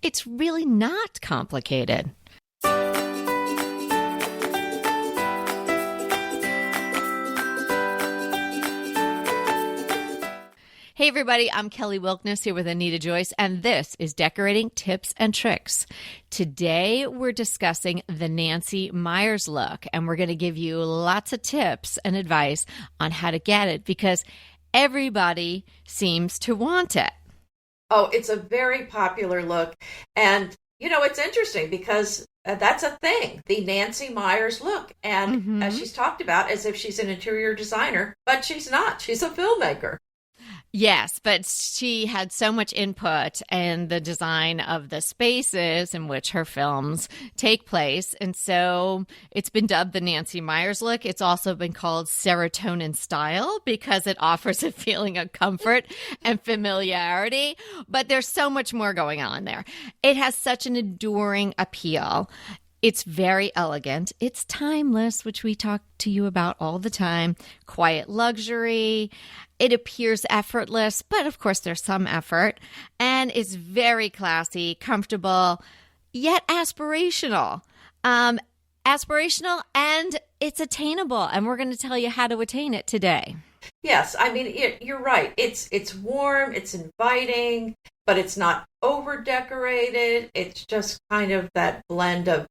it's really not complicated. Hey everybody, I'm Kelly Wilkness here with Anita Joyce, and this is Decorating Tips and Tricks. Today we're discussing the Nancy Meyers look, and we're going to give you lots of tips and advice on how to get it because everybody seems to want it. Oh, it's a very popular look, and it's interesting because that's a thing, the Nancy Meyers look, and as she's talked about as if she's an interior designer, but she's not. She's a filmmaker. Yes, but she had so much input in the design of the spaces in which her films take place. And so it's been dubbed the Nancy Meyers look. It's also been called serotonin style because it offers a feeling of comfort and familiarity. But there's so much more going on there. It has such an enduring appeal. It's very elegant. It's timeless, which we talk to you about all the time. Quiet luxury. It appears effortless, but of course there's some effort. And it's very classy, comfortable, yet aspirational. Aspirational, and it's attainable. And we're going to tell you how to attain it today. Yes, I mean, you're right. It's warm, it's inviting, but it's not over-decorated. It's just kind of that blend of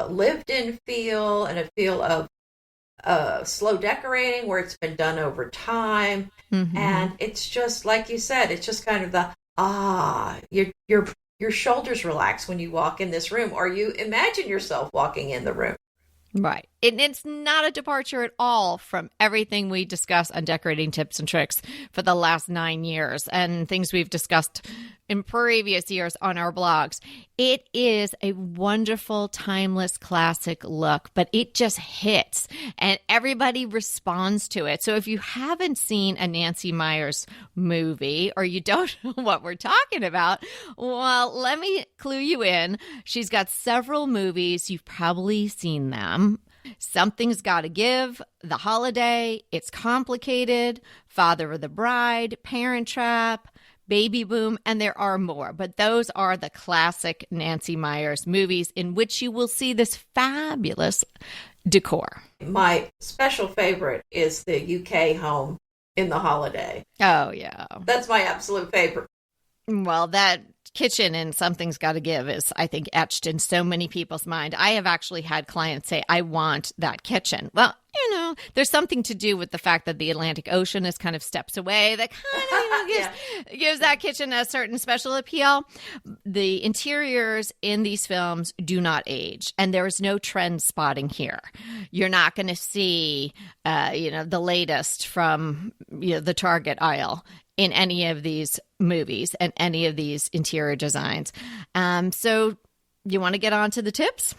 lived-in feel and a feel of slow decorating where it's been done over time. And it's just, like you said, it's just kind of the, your shoulders relax when you walk in this room, or you imagine yourself walking in the room. Right. And it's not a departure at all from everything we discuss on Decorating Tips and Tricks for the last 9 years and things we've discussed in previous years on our blogs. It is a wonderful, timeless, classic look, but it just hits and everybody responds to it. So if you haven't seen a Nancy Meyers movie or you don't know what we're talking about, well, let me clue you in. She's got several movies. You've probably seen them. Something's Gotta Give, The Holiday, It's Complicated, Father of the Bride, Parent Trap, Baby Boom, and there are more. But those are the classic Nancy Meyers movies in which you will see this fabulous decor. My special favorite is the UK home in The Holiday. Oh, yeah. That's my absolute favorite. Well, that kitchen in Something's Gotta Give is, I think, etched in so many people's mind. I have actually had clients say, I want that kitchen. Well, there's something to do with the fact that the Atlantic Ocean is kind of steps away. That kind of gives that kitchen a certain special appeal. The interiors in these films do not age, and there is no trend spotting here. You're not going to see, the latest from the Target aisle in any of these movies and any of these interior designs. So you want to get on to the tips?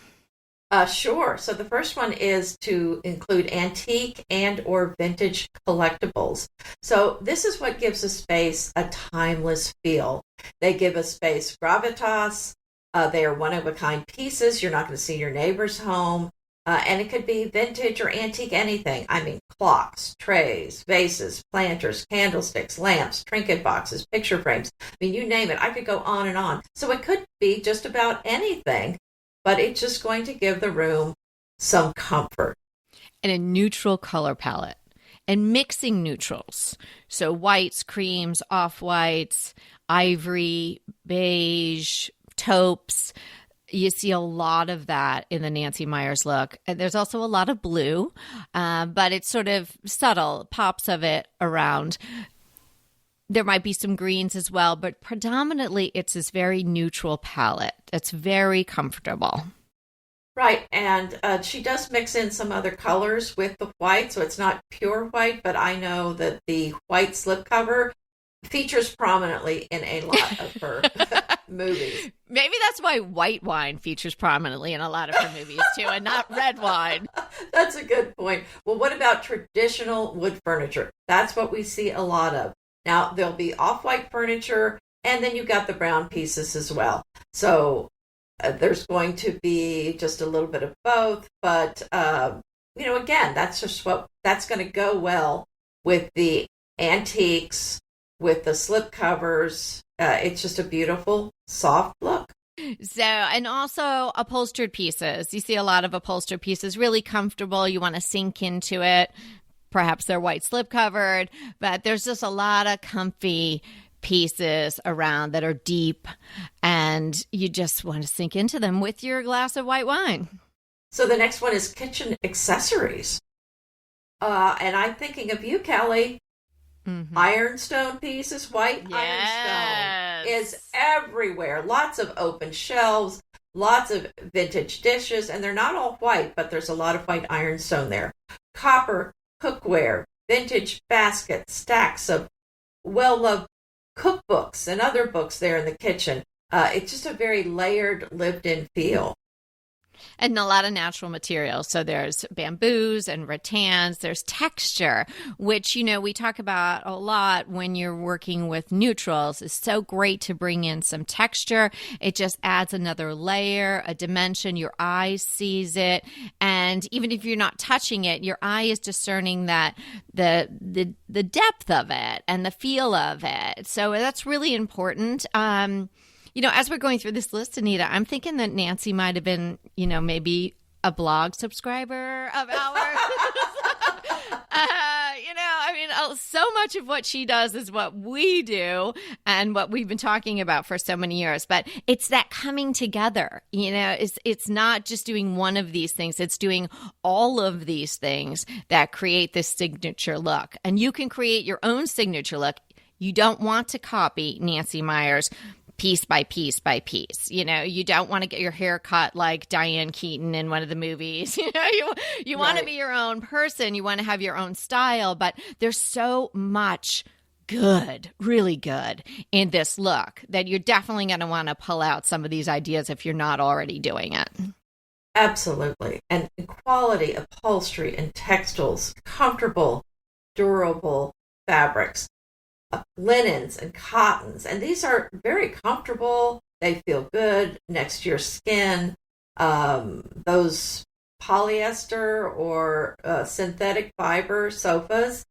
Sure. So the first one is to include antique and or vintage collectibles. So this is what gives a space a timeless feel. They give a space gravitas. They are one-of-a-kind pieces. You're not going to see in your neighbor's home. And it could be vintage or antique anything. I mean, clocks, trays, vases, planters, candlesticks, lamps, trinket boxes, picture frames. I mean, you name it. I could go on and on. So it could be just about anything, but it's just going to give the room some comfort. And a neutral color palette and mixing neutrals. So whites, creams, off-whites, ivory, beige, taupes. You see a lot of that in the Nancy Meyers look. And there's also a lot of blue, but it's sort of subtle, pops of it around. There might be some greens as well, but predominantly it's this very neutral palette. It's very comfortable. Right, and she does mix in some other colors with the white, so it's not pure white, but I know that the white slipcover features prominently in a lot of her movies. Maybe that's why white wine features prominently in a lot of her movies too, and not red wine. That's a good point. Well, what about traditional wood furniture? That's what we see a lot of. Now, there'll be off-white furniture, and then you've got the brown pieces as well. So there's going to be just a little bit of both, but, again, that's going to go well with the antiques, with the slip covers. It's just a beautiful, soft look. So, and also upholstered pieces. You see a lot of upholstered pieces, really comfortable. You want to sink into it. Perhaps they're white slip covered, but there's just a lot of comfy pieces around that are deep, and you just want to sink into them with your glass of white wine. So the next one is kitchen accessories. And I'm thinking of you, Kelly. Ironstone pieces, white ironstone is everywhere. Lots of open shelves, lots of vintage dishes, and they're not all white, but there's a lot of white ironstone there. Copper cookware, vintage baskets, stacks of well-loved cookbooks and other books there in the kitchen. It's just a very layered, lived-in feel. And a lot of natural materials. So there's bamboos and rattans. There's texture, which, we talk about a lot when you're working with neutrals. It's so great to bring in some texture. It just adds another layer, a dimension. Your eye sees it. And even if you're not touching it, your eye is discerning that the depth of it and the feel of it. So that's really important. As we're going through this list, Anita, I'm thinking that Nancy might have been, maybe a blog subscriber of ours. So much of what she does is what we do and what we've been talking about for so many years. But it's that coming together, it's not just doing one of these things. It's doing all of these things that create this signature look. And you can create your own signature look. You don't want to copy Nancy Meyers piece by piece by piece. You don't want to get your hair cut like Diane Keaton in one of the movies. You want to be your own person. You want to have your own style, but there's so much good, really good in this look that you're definitely going to want to pull out some of these ideas if you're not already doing it. Absolutely. And quality upholstery and textiles, comfortable, durable fabrics. Linens and cottons, and these are very comfortable. They feel good next to your skin. Those polyester or synthetic fiber sofas,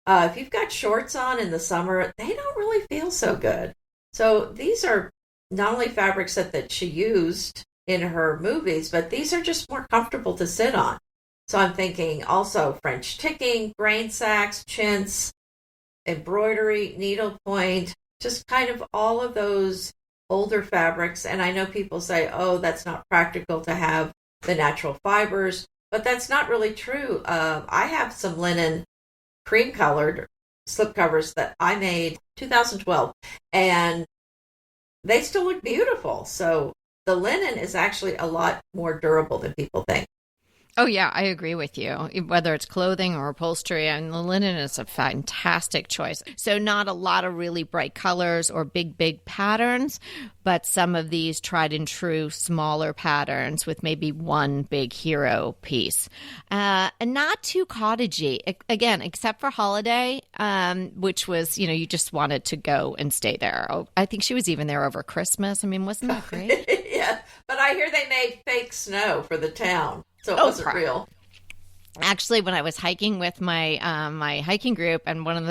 if you've got shorts on in the summer, they don't really feel so good. So these are not only fabrics that she used in her movies, but these are just more comfortable to sit on. So I'm thinking also French ticking, grain sacks, chintz, embroidery, needlepoint, just kind of all of those older fabrics. And I know people say, oh, that's not practical to have the natural fibers, but that's not really true. I have some linen cream colored slipcovers that I made 2012, and they still look beautiful. So the linen is actually a lot more durable than people think. Oh, yeah, I agree with you. Whether it's clothing or upholstery, and the linen is a fantastic choice. So not a lot of really bright colors or big patterns, but some of these tried and true smaller patterns with maybe one big hero piece. And not too cottagey, again, except for holiday, which was, you just wanted to go and stay there. Oh, I think she was even there over Christmas. I mean, wasn't that great? Yeah, but I hear they made fake snow for the town. So it wasn't real. Actually, when I was hiking with my my hiking group, and one of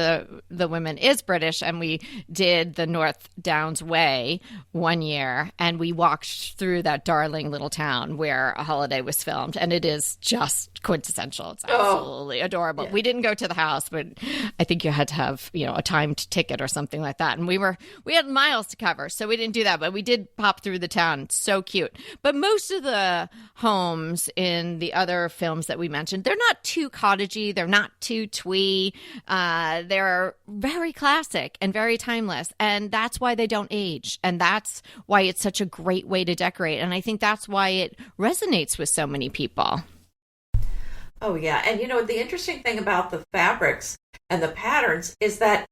the women is British, and we did the North Downs Way one year, and we walked through that darling little town where A Holiday was filmed, and it is just quintessential. It's absolutely adorable. Yeah. We didn't go to the house, but I think you had to have a timed ticket or something like that, and we had miles to cover, so we didn't do that, but we did pop through the town. It's so cute. But most of the homes in the other films that we mentioned, they're not too cottagey. They're not too twee. They're very classic and very timeless. And that's why they don't age. And that's why it's such a great way to decorate. And I think that's why it resonates with so many people. Oh, yeah. And, the interesting thing about the fabrics and the patterns is that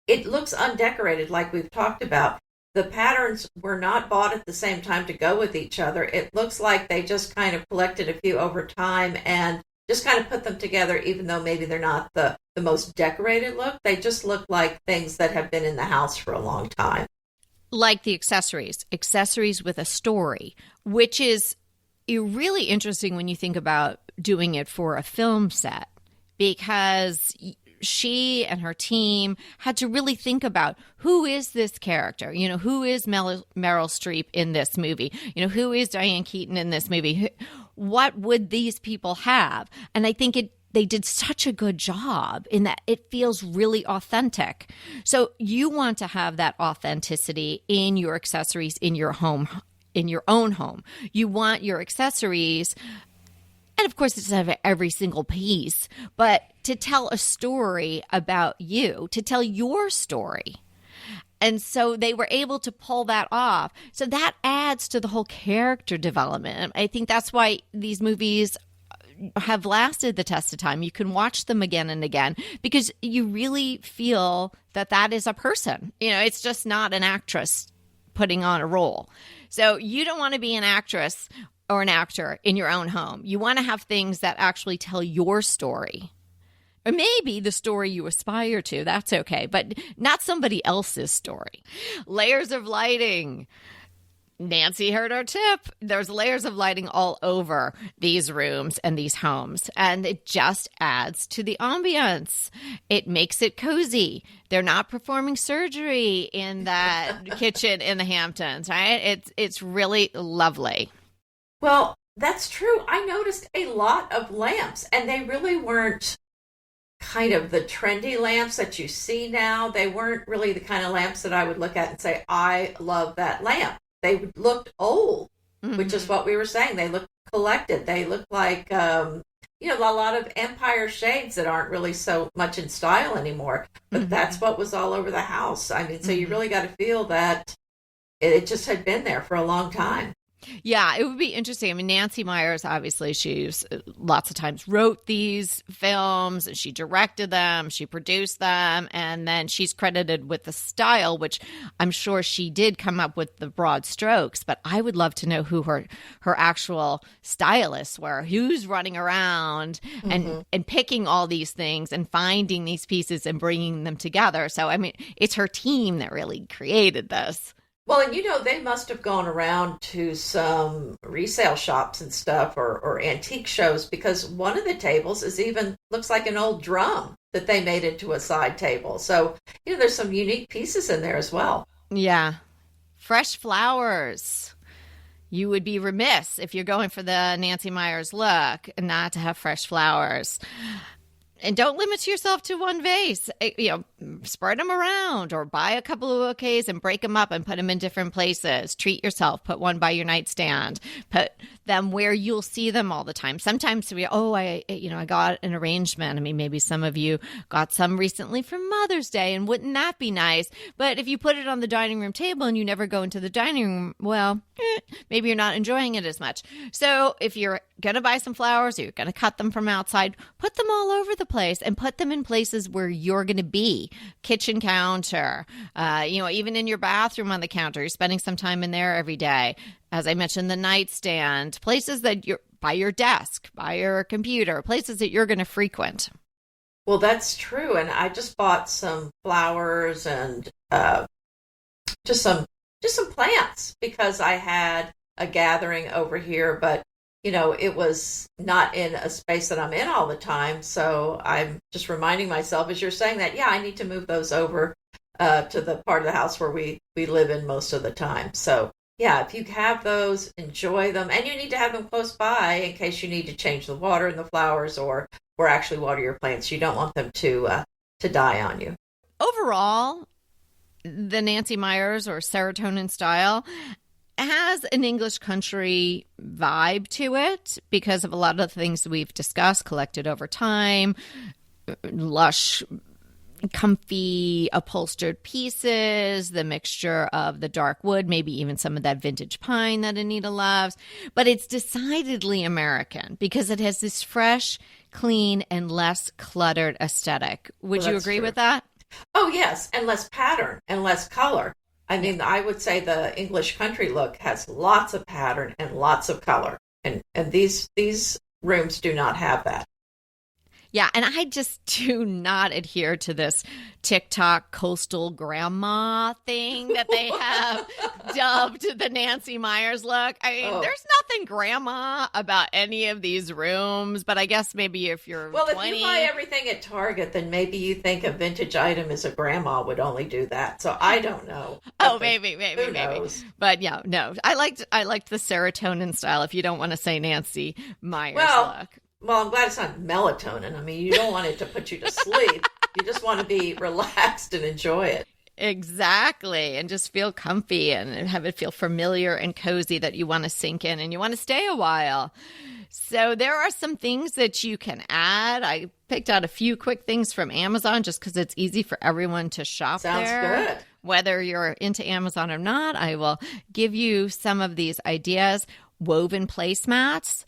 it looks undecorated, like we've talked about. The patterns were not bought at the same time to go with each other. It looks like they just kind of collected a few over time and just kind of put them together, even though maybe they're not the most decorated look. They just look like things that have been in the house for a long time. Like the accessories with a story, which is really interesting when you think about doing it for a film set, because she and her team had to really think about, who is this character? Who is Meryl Streep in this movie? Who is Diane Keaton in this movie? What would these people have? And I think they did such a good job in that it feels really authentic. So you want to have that authenticity in your accessories in your home, in your own home. You want your accessories, and of course, it's not every single piece, but to tell a story about you, to tell your story. And so they were able to pull that off. So that adds to the whole character development. I think that's why these movies have lasted the test of time. You can watch them again and again because you really feel that is a person. It's just not an actress putting on a role. So you don't want to be an actress or an actor in your own home. You want to have things that actually tell your story. Or maybe the story you aspire to, that's okay, but not somebody else's story. Layers of lighting. Nancy heard our tip. There's layers of lighting all over these rooms and these homes, and it just adds to the ambiance. It makes it cozy. They're not performing surgery in that kitchen in the Hamptons, right? It's really lovely. Well, that's true. I noticed a lot of lamps, and they really weren't kind of the trendy lamps that you see now. They weren't really the kind of lamps that I would look at and say, I love that lamp. They looked old, which is what we were saying. They looked collected. They looked like, a lot of Empire shades that aren't really so much in style anymore. But that's what was all over the house. I mean, so you really got to feel that it just had been there for a long time. Yeah, it would be interesting. I mean, Nancy Meyers, obviously, she's lots of times wrote these films, and she directed them, she produced them, and then she's credited with the style, which I'm sure she did come up with the broad strokes, but I would love to know who her actual stylists were, who's running around and picking all these things and finding these pieces and bringing them together. So, I mean, it's her team that really created this. Well, and they must have gone around to some resale shops and stuff or antique shows, because one of the tables looks like an old drum that they made into a side table. So, there's some unique pieces in there as well. Yeah. Fresh flowers. You would be remiss if you're going for the Nancy Meyers look not to have fresh flowers. And don't limit yourself to one vase. Spread them around, or buy a couple of bouquets and break them up and put them in different places. Treat yourself. Put one by your nightstand. Put them where you'll see them all the time. Sometimes I got an arrangement. I mean, maybe some of you got some recently for Mother's Day, and wouldn't that be nice? But if you put it on the dining room table and you never go into the dining room, well, maybe you're not enjoying it as much. So if you're going to buy some flowers, or you're going to cut them from outside, put them all over the place and put them in places where you're going to be. Kitchen counter, even in your bathroom on the counter. You're spending some time in there every day. As I mentioned, the nightstand, places that you're by your desk, by your computer, places that you're going to frequent. Well, that's true. And I just bought some flowers and just some plants, because I had a gathering over here, but it was not in a space that I'm in all the time. So I'm just reminding myself, as you're saying that, I need to move those over to the part of the house where we live in most of the time. So, if you have those, enjoy them. And you need to have them close by in case you need to change the water in the flowers or actually water your plants. You don't want them to die on you. Overall, the Nancy Meyers or serotonin style has an English country vibe to it because of a lot of the things we've discussed, collected over time, lush, comfy, upholstered pieces, the mixture of the dark wood, maybe even some of that vintage pine that Anita loves. But it's decidedly American because it has this fresh, clean, and less cluttered aesthetic. Would you agree with that? Oh, yes, and less pattern and less color. I mean, I would say the English country look has lots of pattern and lots of color. And these rooms do not have that. Yeah, and I just do not adhere to this TikTok coastal grandma thing that they have dubbed the Nancy Meyers look. I mean, there's nothing grandma about any of these rooms, but I guess maybe if you're 20... if you buy everything at Target, then maybe you think a vintage item is a grandma would only do that. So I don't know. Maybe. But yeah, no. I liked the serotonin style if you don't want to say Nancy Meyers look. Well, I'm glad it's not melatonin. I mean, you don't want it to put you to sleep. You just want to be relaxed and enjoy it. Exactly. And just feel comfy and have it feel familiar and cozy that you want to sink in and you want to stay a while. So there are some things that you can add. I picked out a few quick things from Amazon just because it's easy for everyone to shop there. Sounds good. Whether you're into Amazon or not, I will give you some of these ideas. Woven placemats.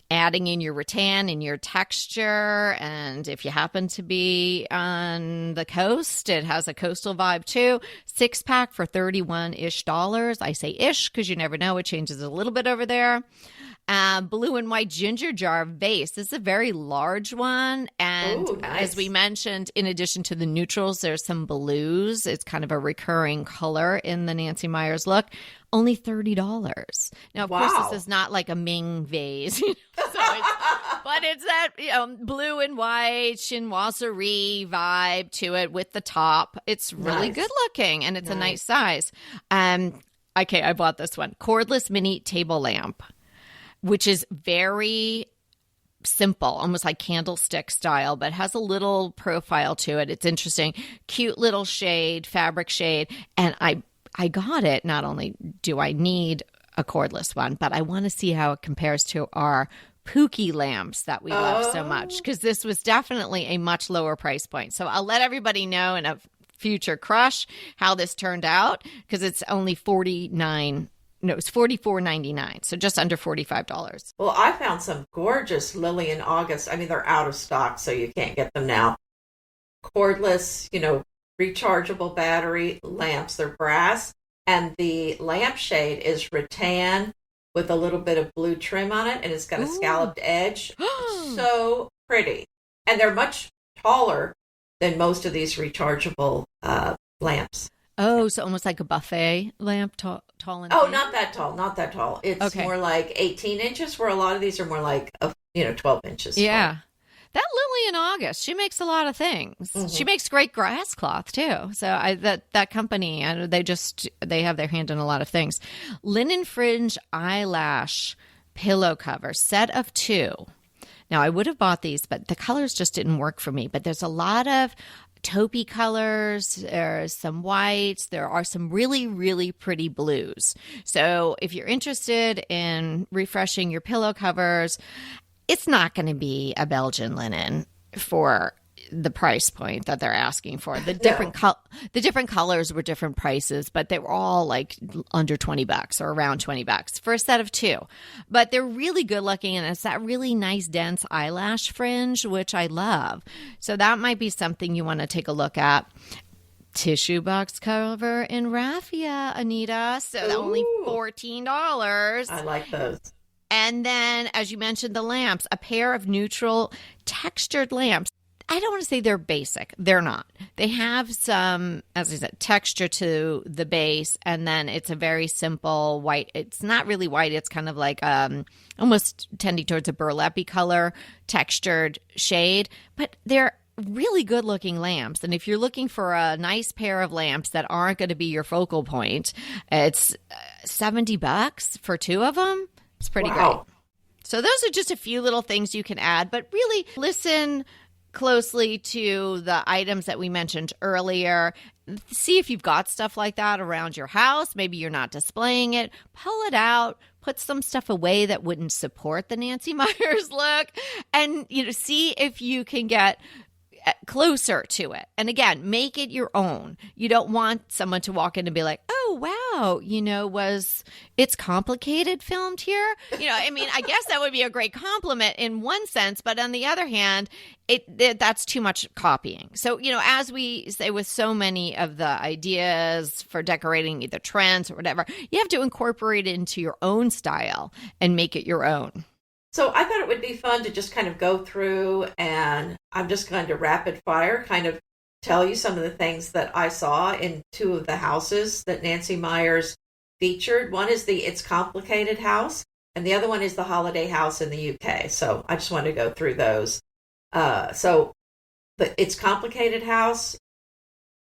Adding in your rattan and your texture. And if you happen to be on the coast, it has a coastal vibe too. 6-pack for $31-ish. I say ish because you never know. It changes a little bit over there. Blue and white ginger jar vase. This is a very large one. And nice. As we mentioned, in addition to the neutrals, there's some blues. It's kind of a recurring color in the Nancy Meyers look. Only $30. Now, of course, this is not like a Ming vase, but it's that blue and white chinoiserie vibe to it with the top. It's really good looking, and it's a nice size. Okay, I bought this one. Cordless mini table lamp, which is very simple, almost like candlestick style, but has a little profile to it. It's interesting. Cute little shade, fabric shade, and I got it. Not only do I need a cordless one, but I want to see how it compares to our Pookie lamps that we love so much, because this was definitely a much lower price point. So I'll let everybody know in a future crush how this turned out, because it's only it's $44.99, so just under $45. Well, I found some gorgeous Lily and August. I mean, they're out of stock, so you can't get them now. Cordless, rechargeable battery lamps. They're brass, and the lampshade is rattan with a little bit of blue trim on it, and it's got a scalloped edge. So pretty. And they're much taller than most of these rechargeable lamps. Oh, so almost like a buffet lamp, tall and Oh, thin? not that tall. It's more like 18 inches, where a lot of these are more like 12 inches Yeah. tall. That Lily in August, she makes a lot of things. Mm-hmm. She makes great grass cloth too. So that company, they have their hand in a lot of things. Linen fringe eyelash pillow cover, set of 2. Now I would have bought these, but the colors just didn't work for me. But there's a lot of taupey colors, there's some whites, there are some really, really pretty blues. So if you're interested in refreshing your pillow covers, it's not going to be a Belgian linen for the price point that they're asking for. The different colors were different prices, but they were all like under $20 or around $20 for a set of 2. But they're really good looking, and it's that really nice dense eyelash fringe, which I love. So that might be something you want to take a look at. Tissue box cover in raffia, Anita. So only $14. I like those. And then, as you mentioned, the lamps, a pair of neutral textured lamps. I don't want to say they're basic. They're not. They have some, as I said, texture to the base, and then it's a very simple white. It's not really white. It's kind of like almost tending towards a burlap color, textured shade. But they're really good looking lamps. And if you're looking for a nice pair of lamps that aren't going to be your focal point, it's $70 for 2 of them. It's pretty great. So those are just a few little things you can add, but really listen closely to the items that we mentioned earlier. See if you've got stuff like that around your house. Maybe you're not displaying it. Pull it out. Put some stuff away that wouldn't support the Nancy Meyers look, and see if you can get closer to it. And again, make it your own. You don't want someone to walk in and be like, oh, wow, was It's Complicated filmed here? I guess that would be a great compliment in one sense, but on the other hand, that's too much copying. So, as we say with so many of the ideas for decorating either trends or whatever, you have to incorporate it into your own style and make it your own. So I thought it would be fun to just kind of go through, and I'm just going to rapid fire kind of tell you some of the things that I saw in two of the houses that Nancy Meyers featured. One is the It's Complicated house, and the other one is the Holiday house in the UK. So I just wanted to go through those. So the It's Complicated house,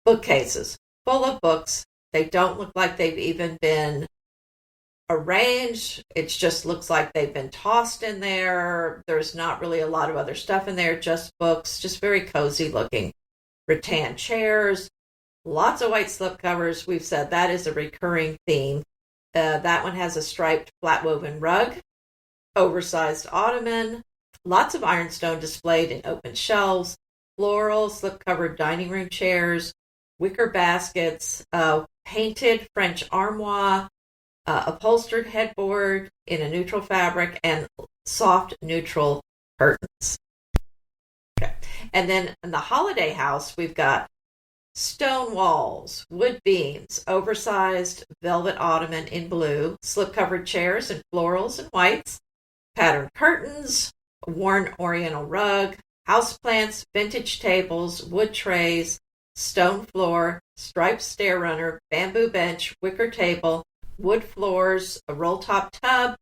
bookcases full of books. They don't look like they've even been arranged. It just looks like they've been tossed in there. There's not really a lot of other stuff in there, just books, just very cozy looking. Rattan chairs, lots of white slipcovers. We've said that is a recurring theme. That one has a striped flat woven rug, oversized ottoman, lots of ironstone displayed in open shelves, floral slip-covered dining room chairs, wicker baskets, painted French armoire, upholstered headboard in a neutral fabric, and soft neutral curtains. Okay. And then in the Holiday house, we've got stone walls, wood beams, oversized velvet ottoman in blue, slip-covered chairs in florals and whites, patterned curtains, a worn oriental rug, houseplants, vintage tables, wood trays, stone floor, striped stair runner, bamboo bench, wicker table, wood floors, a roll-top tub,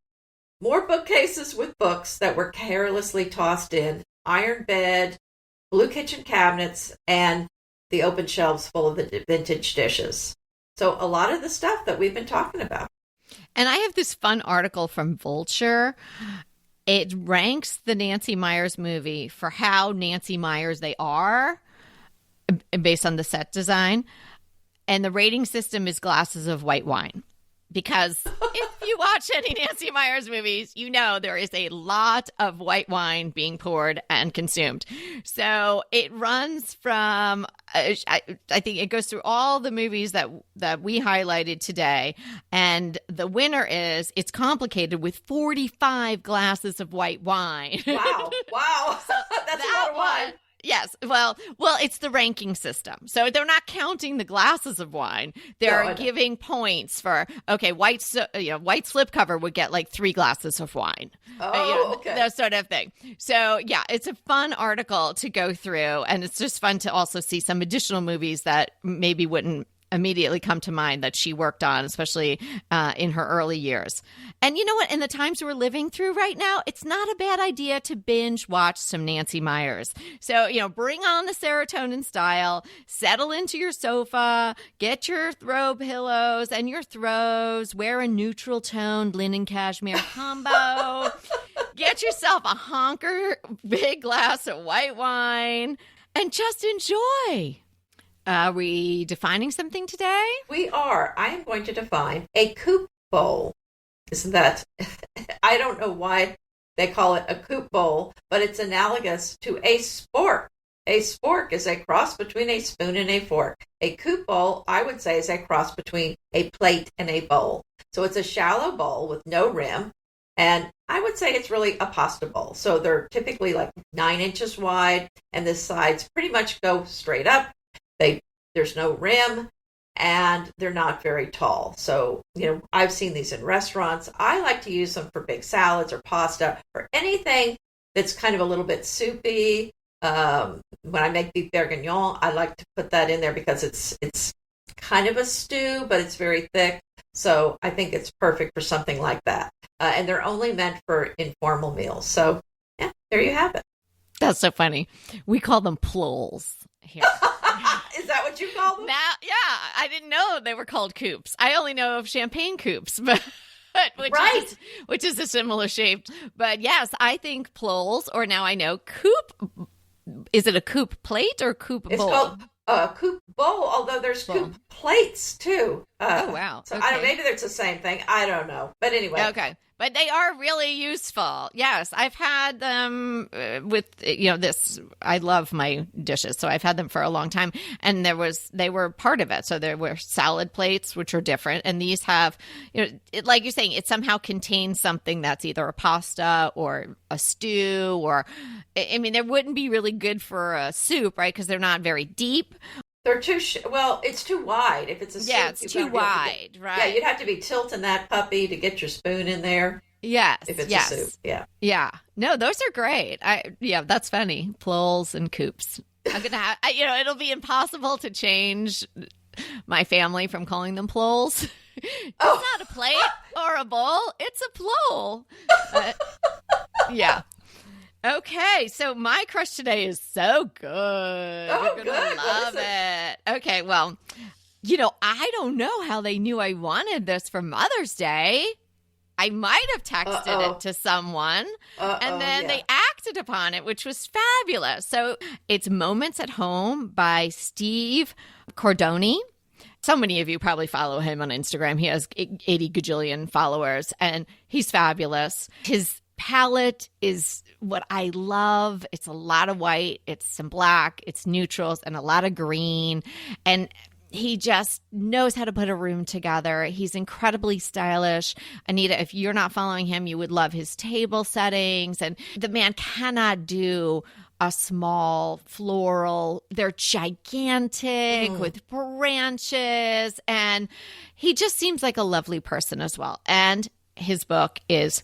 more bookcases with books that were carelessly tossed in, iron bed, blue kitchen cabinets, and the open shelves full of the vintage dishes. So a lot of the stuff that we've been talking about. And I have this fun article from Vulture. It ranks the Nancy Meyers movie for how Nancy Meyers they are based on the set design. And the rating system is glasses of white wine. Because if you watch any Nancy Meyers movies, you know there is a lot of white wine being poured and consumed. So it runs from, I think it goes through all the movies that we highlighted today. And the winner is It's Complicated with 45 glasses of white wine. Wow. Wow. So that's a lot of wine. Yes. Well, it's the ranking system. So they're not counting the glasses of wine. They're giving points for, okay, white slipcover would get like 3 glasses of wine. Oh, okay. That sort of thing. So, yeah, it's a fun article to go through. And it's just fun to also see some additional movies that maybe wouldn't immediately come to mind that she worked on, especially in her early years. And you know what? In the times we're living through right now, it's not a bad idea to binge watch some Nancy Meyers. So, bring on the serotonin style, settle into your sofa, get your throw pillows and your throws, wear a neutral toned linen cashmere combo, get yourself a honker, big glass of white wine, and just enjoy. Are we defining something today? We are. I am going to define a coupe bowl. Isn't that? I don't know why they call it a coupe bowl, but it's analogous to a spork. A spork is a cross between a spoon and a fork. A coupe bowl, I would say, is a cross between a plate and a bowl. So it's a shallow bowl with no rim. And I would say it's really a pasta bowl. So they're typically like 9 inches wide, and the sides pretty much go straight up. There's no rim, and they're not very tall. So, I've seen these in restaurants. I like to use them for big salads or pasta or anything that's kind of a little bit soupy. When I make beef bourguignon, I like to put that in there because it's kind of a stew, but it's very thick. So I think it's perfect for something like that. And they're only meant for informal meals. So, yeah, there you have it. That's so funny. We call them plols here. Is that what you call them? Yeah, I didn't know they were called coupes. I only know of champagne coupes, but which is a similar shape. But yes, I think plols, or now I know coupe. Is it a coupe plate or coupe bowl? It's called coupe bowl, although there's coupe plates too. Oh wow! So I don't. Maybe it's the same thing. I don't know. But anyway, okay. But they are really useful. Yes, I've had them with this. I love my dishes, so I've had them for a long time. And they were part of it. So there were salad plates, which are different, and these have, like you're saying, it somehow contains something that's either a pasta or a stew, or I mean, they wouldn't be really good for a soup, right? Because they're not very deep. They're too it's too wide. If it's a soup, it's too wide, right? Yeah, you'd have to be tilting that puppy to get your spoon in there. Yes. If it's yes. a soup. Yeah. Yeah. No, those are great. Yeah, that's funny. Plouls and coupes. I'm going to have, it'll be impossible to change my family from calling them plouls. It's not a plate or a bowl. It's a ploul. Yeah. Okay. So my crush today is so good. Oh, You're going to love it. Okay. Well, I don't know how they knew I wanted this for Mother's Day. I might have texted it to someone, and then they acted upon it, which was fabulous. So it's Moments at Home by Steve Cordoni. So many of you probably follow him on Instagram. He has 80 gajillion followers, and he's fabulous. His palette is what I love. It's a lot of white, it's some black, it's neutrals, and a lot of green. And he just knows how to put a room together. He's incredibly stylish. Anita, if you're not following him, you would love his table settings. And the man cannot do a small floral. They're gigantic with branches. And he just seems like a lovely person as well. And his book is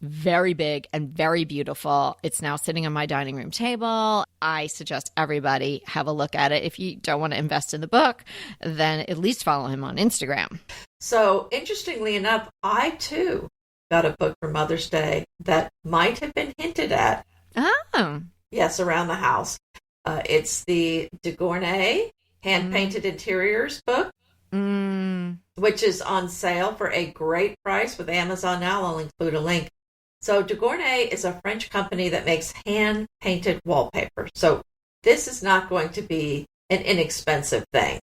very big and very beautiful. It's now sitting on my dining room table. I suggest everybody have a look at it. If you don't want to invest in the book, then at least follow him on Instagram. So interestingly enough, I too got a book for Mother's Day that might have been hinted at. Oh. Yes, around the house. It's the de Gournay hand-painted interiors book, which is on sale for a great price with Amazon now. I'll include a link. So de Gournay is a French company that makes hand-painted wallpaper. So this is not going to be an inexpensive thing.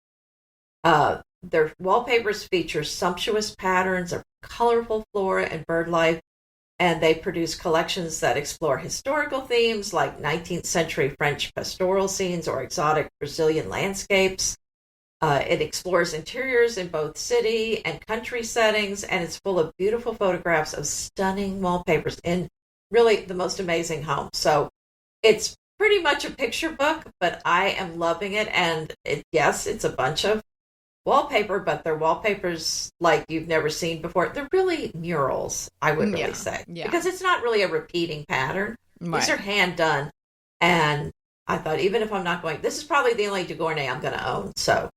Their wallpapers feature sumptuous patterns of colorful flora and bird life, and they produce collections that explore historical themes like 19th century French pastoral scenes or exotic Brazilian landscapes. It explores interiors in both city and country settings, and it's full of beautiful photographs of stunning wallpapers in really the most amazing homes. So it's pretty much a picture book, but I am loving it. And yes, it's a bunch of wallpaper, but they're wallpapers like you've never seen before. They're really murals, I would really say, because it's not really a repeating pattern. Right. These are hand done. And I thought, even if I'm not going, this is probably the only de Gournay I'm going to own. So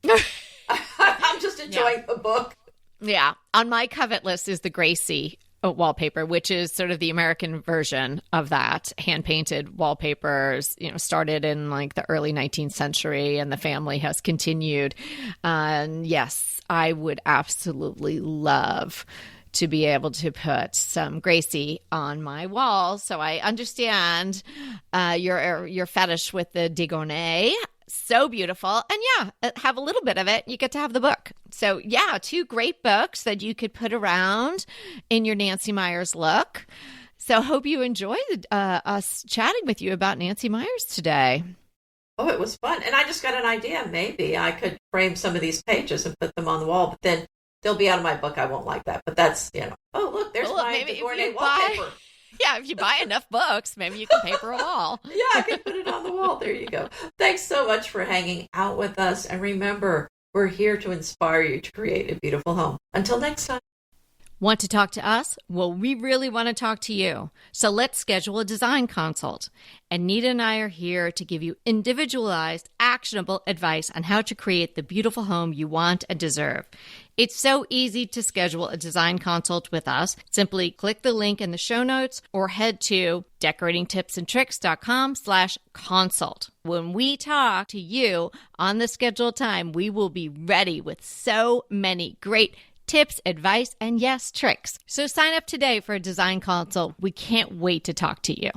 I'm just enjoying the book. Yeah. On my covet list is the Gracie wallpaper, which is sort of the American version of that. Hand-painted wallpapers, started in like the early 19th century, and the family has continued. And yes, I would absolutely love to be able to put some Gracie on my walls. So I understand your fetish with the de Gournay. So beautiful. And have a little bit of it. You get to have the book. So two great books that you could put around in your Nancy Meyers look. So hope you enjoyed us chatting with you about Nancy Meyers today. Oh, it was fun. And I just got an idea. Maybe I could frame some of these pages and put them on the wall, but then they'll be out of my book. I won't like that. But that's, oh, look, there's my de Gournay wallpaper. Yeah, if you buy enough books, maybe you can paper a wall. Yeah, I can put it on the wall. There you go. Thanks so much for hanging out with us. And remember, we're here to inspire you to create a beautiful home. Until next time. Want to talk to us? Well, we really want to talk to you. So let's schedule a design consult. Anita and I are here to give you individualized, actionable advice on how to create the beautiful home you want and deserve. It's so easy to schedule a design consult with us. Simply click the link in the show notes or head to decoratingtipsandtricks.com/consult. When we talk to you on the scheduled time, we will be ready with so many great tips, advice, and yes, tricks. So sign up today for a design consult. We can't wait to talk to you.